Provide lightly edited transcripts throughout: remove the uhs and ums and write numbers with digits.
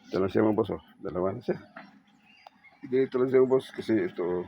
Ito lang siya mga boss, oh. Dalawa na siya. Ganito lang siya mga boss kasi ito.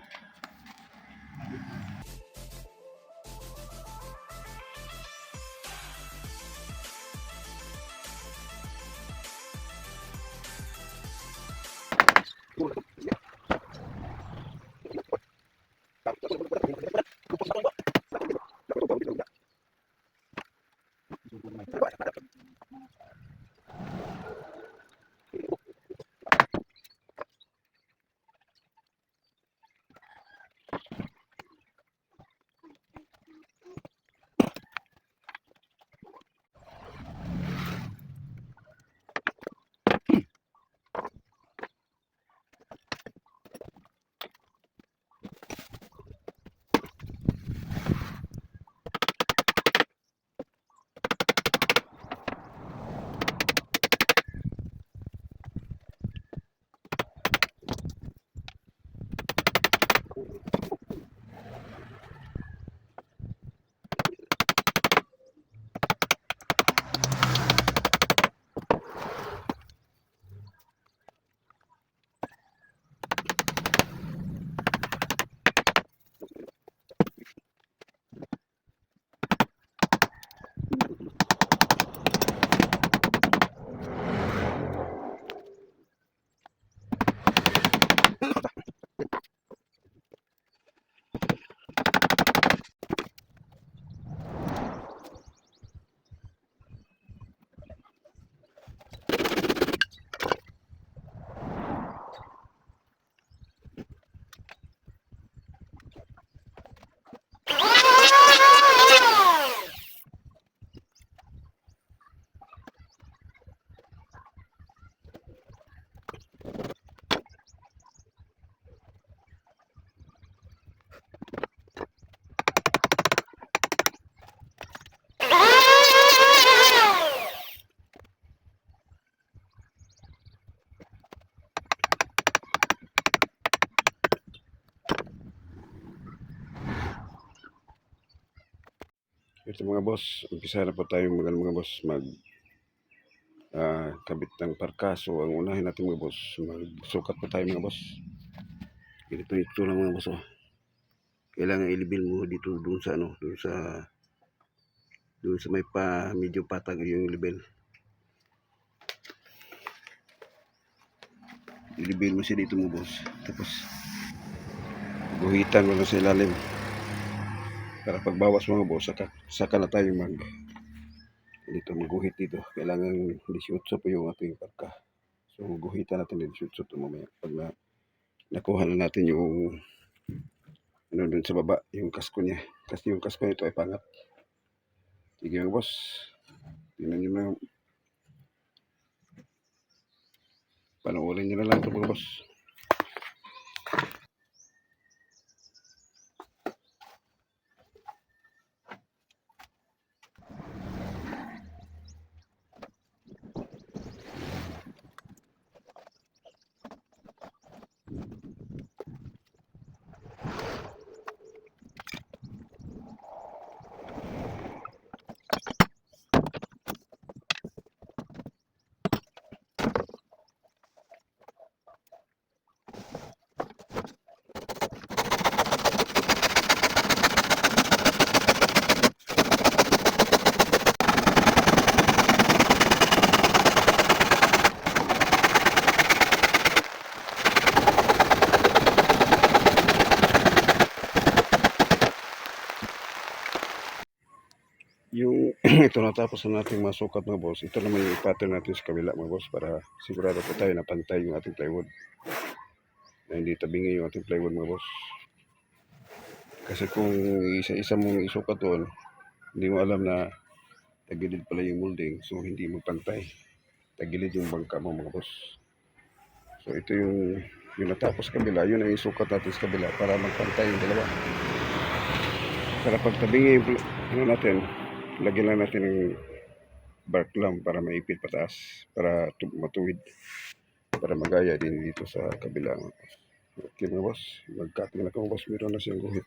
Ito mga boss, umpisa na po tayo mga boss kabit ng parka. So ang unahin natin mga boss, magsukat po tayo mga boss. Ganito ito lang mga boss, oh. Kailangan i-level mo dito doon sa doon sa may medyo patag yung level. I-level mo siya dito mga boss. Tapos guhitan mo na sa ilalim. Para pagbawas mga boss, saka na tayo dito maguhit dito. Kailangan 18 po yung ating parka. So guhitan natin din 18 mamaya. Pag nakuha na natin yung doon sa baba, yung kasko niya. Kasi yung kasko nito ay pangat. Sige mga boss. Tingnan nyo na. Panoorin nyo na lang ito mga boss. Yung ito natapos na nating masukat mga boss. Ito naman yung pattern natin sa kabila mga boss para sigurado po tayo na pantay yung ating plywood. Na hindi tabingi yung ating plywood mga boss. Kasi kung isa-isa mong isukat doon, hindi mo alam na tagilid pala yung molding. So hindi mo pantay. Tagilid yung bangka mo mga boss. So ito yung natapos kabila. Yun ang isukat natin sa kabila para magpantay yung dalawa. Para pagtabingi yung natin, lagyan lang natin ng bark lamp para maipit pataas, para matuwid, para magaya din dito sa kabila. Okay mga boss, mag-cutting na ito mga boss, meron na siyang guhit.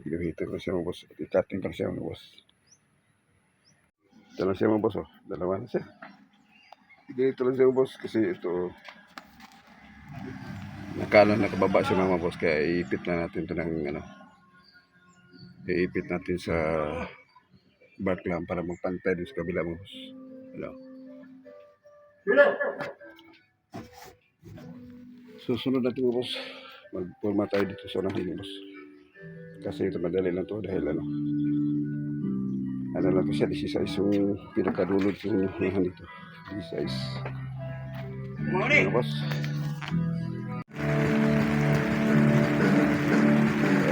Ginuhitan na siya mga boss, i-cutting na siya mga boss. Ito na siya mga boss, oh. Dalawa na siya. Ganito lang siya boss kasi ito nakababa siya mga boss kaya iipit na natin ito ng ano, iipit natin sa bark lang para magpantay din sa kabila mga boss. Hello. Susunod natin mga boss, magpurma tayo dito sa unahin mga boss. Kasi ito madali lang to dahil ano lang to siya, 16 yung pinakadulod yung unahan dito. 16. Mga boss.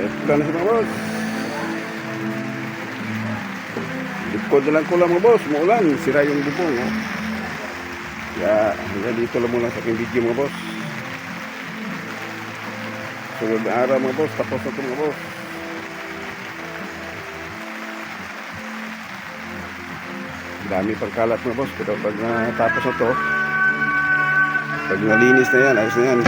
Ito na siya mga boss. Likod na lang ko lang mga boss, muulan, sira yung bubong. Oh. Kaya hanggang dito lang muna sa aking video mga boss. Sunod na araw mga boss, tapos na ito mga boss. Dami pang kalat mga boss, pero pag natapos na ito, pag nalinis na yan, ayos na yan.